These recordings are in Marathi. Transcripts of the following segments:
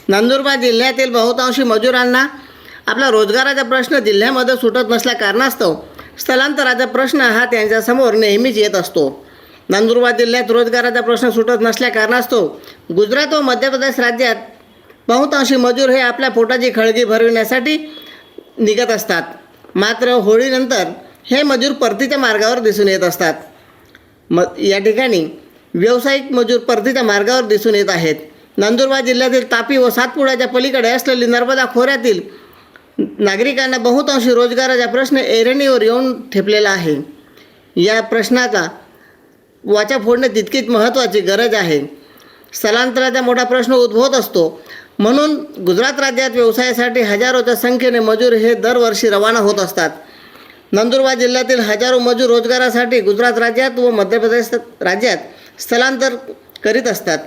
नंदुरबार जिल्ह्यातील बहुतांशी मजुरांना आपला रोजगाराचा प्रश्न जिल्ह्यामध्ये सुटत नसल्या कारणास्तव स्थलांतराचा प्रश्न हा त्यांच्यासमोर नेहमीच येत असतो. नंदुरबार जिल्ह्यात रोजगाराचा प्रश्न सुटत नसल्या कारणास्तव गुजरात व मध्य प्रदेश राज्यात बहुतांशी मजूर हे आपल्या पोटाची खळगी भरविण्यासाठी निघत असतात. मात्र होळीनंतर हे मजूर परतीच्या मार्गावर दिसून येत असतात. या ठिकाणी व्यावसायिक मजूर परतीच्या मार्गावर दिसून येत आहेत. नंदुरबार जिल्ह्यातील तापी व सातपुड्याच्या पलीकडे असलेली नर्मदा खोऱ्यातील नागरिकांना बहुतांशी रोजगाराचा प्रश्न ऐरणीवर येऊन ठेपलेला आहे. या प्रश्नाचा वाचा फोडणे तितकीच महत्त्वाची गरज आहे. स्थलांतराचा मोठा प्रश्न उद्भवत असतो. म्हणून गुजरात राज्यात व्यवसायासाठी हजारोच्या संख्येने मजूर हे दरवर्षी रवाना होत असतात. नंदुरबार जिल्ह्यातील हजारो मजूर रोजगारासाठी गुजरात राज्यात व मध्य प्रदेश राज्यात स्थलांतर करीत असतात.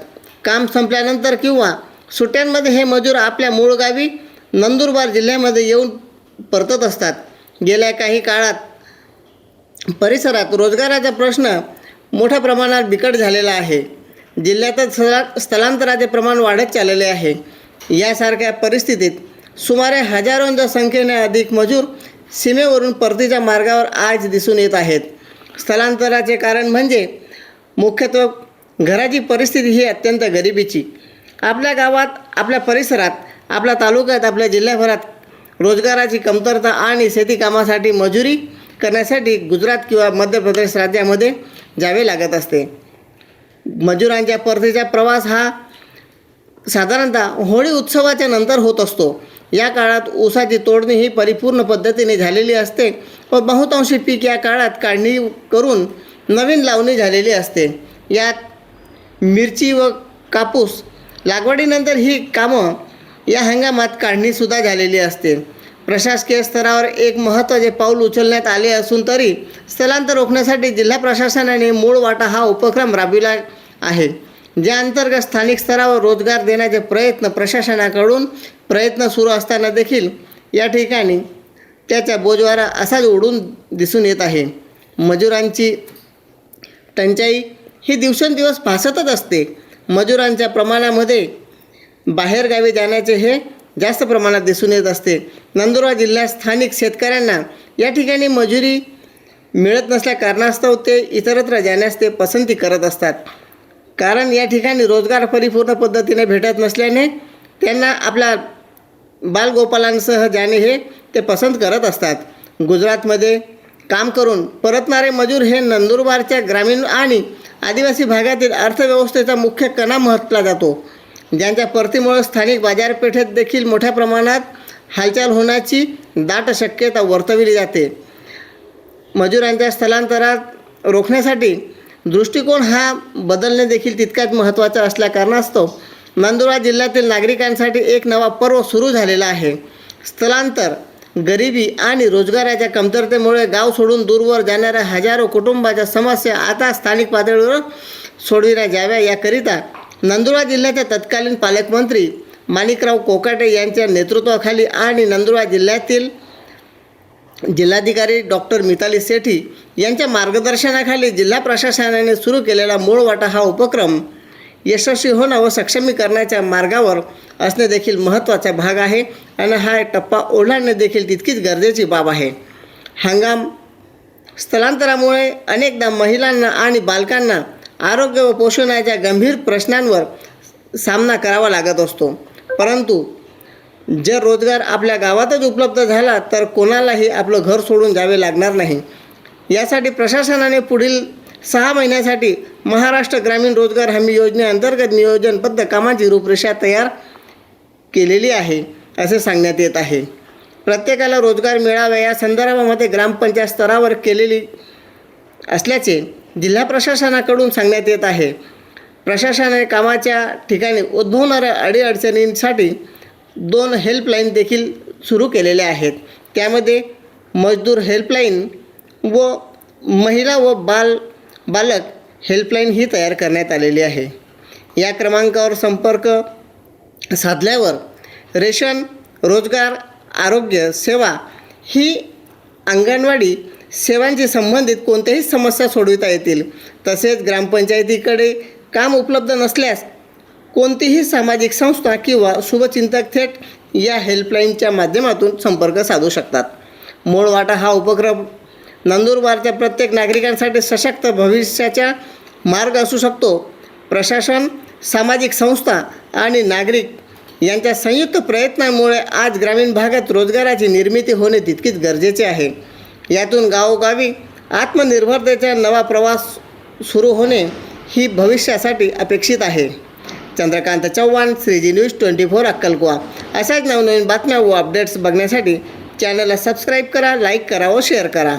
काम संपल्यानंतर किंवा सुट्ट्यांमध्ये हे मजूर आपल्या मूळ गावी नंदुरबार जिल्ह्यामध्ये येऊन परतत असतात. गेल्या काही काळात परिसरात रोजगाराचा प्रश्न मोठ्या प्रमाणात बिकट झालेला आहे. जिल्ह्यातच स्थलांतराचे प्रमाण वाढत चाललेले आहे. यासारख्या परिस्थितीत सुमारे हजारोंच्या संख्येने अधिक मजूर सीमेवरून परतीच्या मार्गावर आज दिसून येत आहेत. स्थलांतराचे कारण म्हणजे मुख्यत्वे घराची परिस्थिती ही अत्यंत गरिबीची. आपल्या गावात, आपल्या परिसरात, आपल्या तालुक्यात, आपल्या जिल्ह्याभरात रोजगाराची कमतरता आणि शेती कामासाठी मजुरी करण्यासाठी गुजरात किंवा मध्य प्रदेश राज्यामध्ये जावे लागत असते. मजुरांच्या परतीचा प्रवास हा साधारणतः होळी उत्सवाच्या नंतर होत असतो. या काळात ऊसाची तोडणी ही परिपूर्ण पद्धतीने झालेली असते व बहुतांशी पीक या काळात काढणी करून नवीन लावणी झालेली असते. यात मिरची व कापूस लागवडीनंतर ही कामं या हंगामात काढणीसुद्धा झालेली असते. प्रशासकीय स्तरावर एक महत्त्वाचे पाऊल उचलण्यात आले असून तरी स्थलांतर रोखण्यासाठी जिल्हा प्रशासनाने मूळ वाटा हा उपक्रम राबविला आहे. ज्या अंतर्गत स्थानिक स्तरावर रोजगार देण्याचे प्रशासनाकडून प्रयत्न सुरू असताना देखील या ठिकाणी त्याचा बोजवारा असाच ओढून दिसून येत आहे. मजुरांची टंचाई ही दिवसेंदिवस भासतच असते. मजुरांच्या प्रमाणामध्ये बाहेरगावी जाण्याचे हे जास्त प्रमाणात दिसून येत असते. नंदुरबार जिल्ह्यात स्थानिक शेतकऱ्यांना या ठिकाणी मजुरी मिळत नसल्या कारणास्तव ते इतरत्र जाण्यास ते पसंती करत असतात. कारण या ठिकाणी रोजगार परिपूर्ण पद्धतीने भेटत नसल्याने त्यांना आपल्या बालगोपालांसह जाणे हे ते पसंत करत असतात. गुजरातमध्ये काम करून परतणारे मजूर हे नंदुरबारच्या ग्रामीण आणि आदिवासी भागातील अर्थव्यवस्थेचा मुख्य कणा म्हटला जातो. ज्यांच्या परतीमुळे स्थानिक बाजारपेठेत देखील मोठ्या प्रमाणात हालचाल होण्याची दाट शक्यता वर्तविली जाते. मजुरांच्या स्थलांतरात रोखण्यासाठी दृष्टिकोन हा बदलणे देखील तितकाच महत्त्वाचा असल्या कारणास्तव नंदुरबार जिल्ह्यातील नागरिकांसाठी एक नवा पर्व सुरू झालेला आहे. स्थलांतर, गरिबी आणि रोजगाराच्या कमतरतेमुळे गाव सोडून दूरवर जाणाऱ्या हजारो कुटुंबाच्या समस्या आता स्थानिक पातळीवर सोडविल्या जाव्या याकरिता नंदुरबार जिल्ह्याचे तत्कालीन पालकमंत्री माणिकराव कोकाटे यांच्या नेतृत्वाखाली आणि नंदुरबार जिल्ह्यातील जिल्हाधिकारी डॉक्टर मिताली सेठी यांच्या मार्गदर्शनाखाली जिल्हा प्रशासनाने सुरू केलेला मूळ वाटा हा उपक्रम यशस्वी होणं व सक्षमीकरणाच्या मार्गावर असणे देखील महत्त्वाचा भाग आहे आणि हा टप्पा ओलांडणे देखील तितकीच गरजेची बाब आहे. स्थलांतरामुळे अनेकदा महिलांना आणि बालकांना आरोग्य व पोषणाच्या गंभीर प्रश्नांवर सामना करावा लागत असतो. परंतु जर रोजगार आपल्या गावातच उपलब्ध झाला तर कोणालाही आपलं घर सोडून जावे लागणार नाही. यासाठी प्रशासनाने पुढील 6 महिन्यासाठी महाराष्ट्र ग्रामीण रोजगार हमी योजनेअंतर्गत नियोजनबद्ध कामाची रूपरेषा तयार केलेली आहे असे सांगण्यात येत आहे. प्रत्येकाला रोजगार मिळावा या संदर्भामध्ये ग्रामपंचायत स्तरावर केलेली असल्याचे जिल्हा प्रशासनाकडून सांगण्यात येत आहे. प्रशासनाने कामाच्या ठिकाणी उद्भवणाऱ्या अडीअडचणींसाठी 2 हेल्पलाईन देखील सुरू केलेल्या आहेत. त्यामध्ये मजदूर हेल्पलाईन व महिला व बालक हेल्पलाईन ही तयार करण्यात आलेली आहे. या क्रमांकावर संपर्क साधल्यावर रेशन, रोजगार, आरोग्य सेवा ही अंगणवाडी सेवांशी संबंधित कोणत्याही समस्या सोडविता येतील. तसेच ग्रामपंचायतीकडे काम उपलब्ध नसल्यास कोणतीही सामाजिक संस्था किंवा शुभचिंतक थेट या हेल्पलाईनच्या माध्यमातून संपर्क साधू शकतात. मूळ वाटा हा उपक्रम नंदुरबारच्या प्रत्येक नागरिकांसाठी सशक्त भविष्याचा मार्ग असू शकतो. प्रशासन, सामाजिक संस्था आणि नागरिक यांच्या संयुक्त प्रयत्नांमुळे आज ग्रामीण भागात रोजगाराची निर्मिती होणे तितकीच गरजेचे आहे. यातून गावोगावी आत्मनिर्भरतेचा नवा प्रवास सुरू होणे ही भविष्यासाठी अपेक्षित आहे. चंद्रकांत चव्हाण, श्रीजी न्यूज 24 अक्कलकुवा. अशाच नवनवीन बातम्या व अपडेट्स बघण्यासाठी चॅनलला सबस्क्राईब करा, लाईक करा व शेअर करा.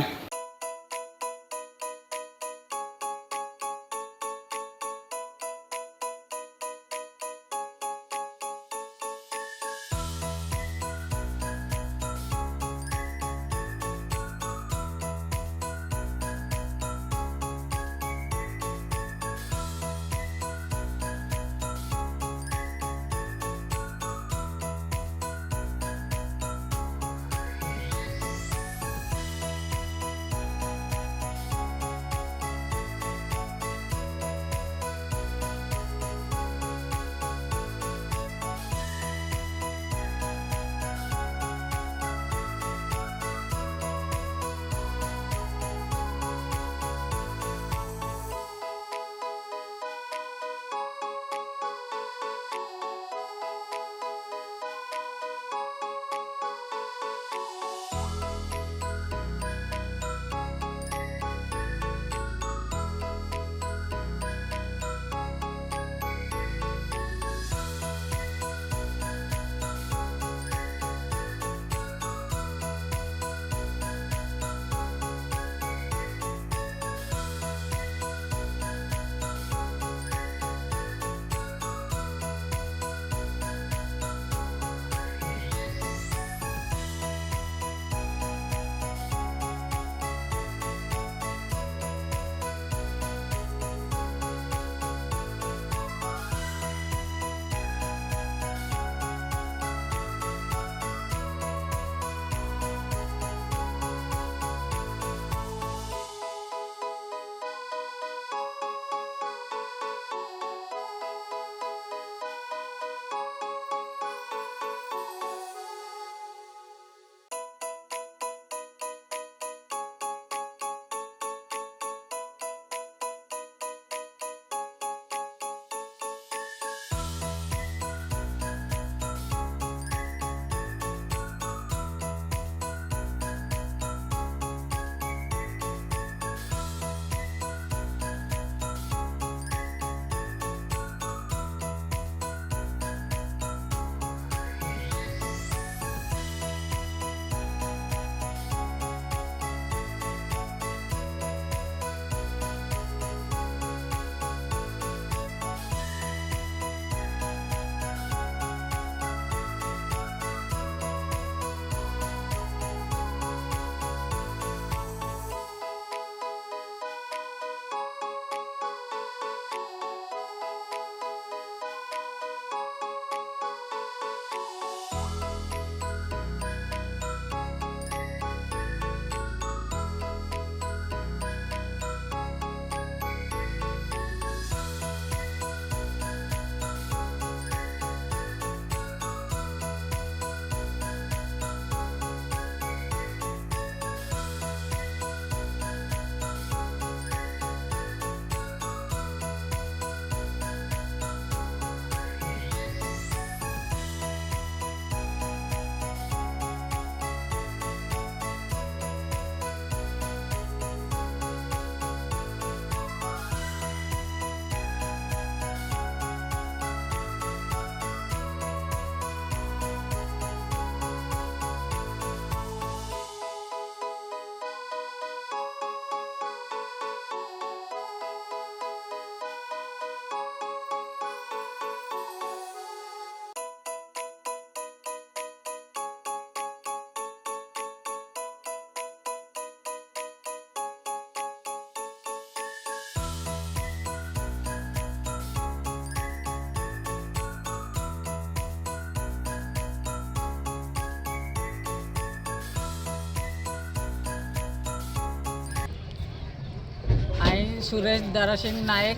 सुरेश दारासिंग नायक,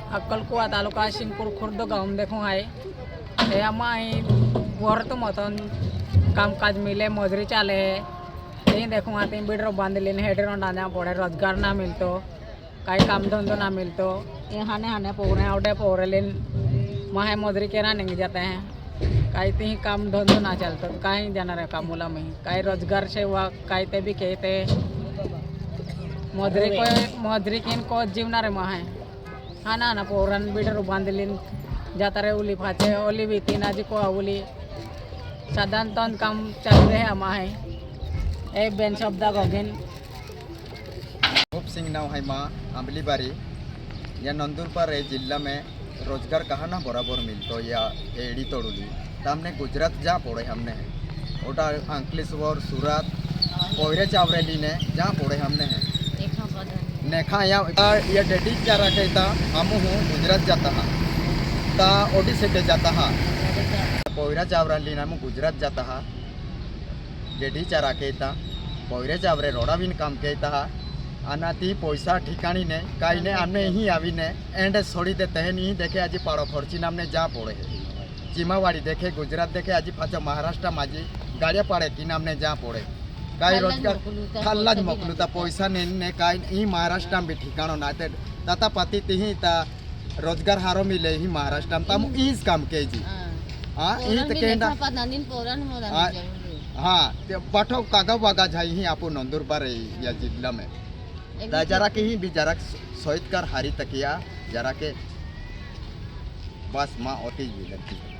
अक्कलकुवा तालुका शिंगपूर खुर्द गांव देखून आहे हे आम्ही वरतो मतन कामकाज मिले मजूरी चाले है ते देखून आते बिडरो बांधले हेडरो डांदा पड़े रोजगार ना मिलतो काही काम धंधो ना मिलतो ये हाने हाने पोरे आवडे पोरेले माहे मजूरी केना नहीं जाते हैं काही ते काम धंधो ना चलतो काही जाणार है कामूला में काही रोजगार सेवा काही ते भी कहते मजूरी किन को जीवना रे माहे हाना ना पोरन बिडरो बांधले जाता रे उली फाचे ओली भी तीन आज को उली साधारण तन काम चल रहे हम आहे ए बेन शब्द गोगिन खूब सिंह नाव है माँ अम्बलीबारी या नंदुरबार जिला में रोजगार कहाँ ना बराबर मिलतो या एड़ी तोड़ुली तो हमने गुजरात जा पड़े हमने ओटा अंकलेश्वर सूरत कोयरे चावरेली ने जहाँ पड़े हमने है नेखा या डेडी क्या रखे था हम हूँ गुजरात जाता हा ता ओडी से जाता हा कोयरा चावराली ना गुजरात जाता हा डेडी चारा केता कोयरे चावरे रोडा बिन काम केता हा आना ती पैसा ठिकाणी ने काही ने आमने ही आवी ने एंड छोड़ी देते हैं नहीं देखे आज पाड़ो खर्ची नामने जा पड़े चिमावाड़ी देखे गुजरात देखे आज पाचा महाराष्ट्र माझी गाड़िया पाड़े की नामने जा पड़े काही रोजगार खाल्लाज मोकलूता पैसा ने काही ही महाराष्ट्र भी ठिकाणो ना ते दाता पाती ती ता रोजगार हारो मिले ही महाराष्ट्र तम ईज काम के जी हाँ ही तो केंदा हाँ ते पाठो कागा वागा जाई ही आपो नंदुरबार या जिला में ता जरा के ही भी जरा सोईत कर हारी तकिया जरा के बस माँ ओती भी लगती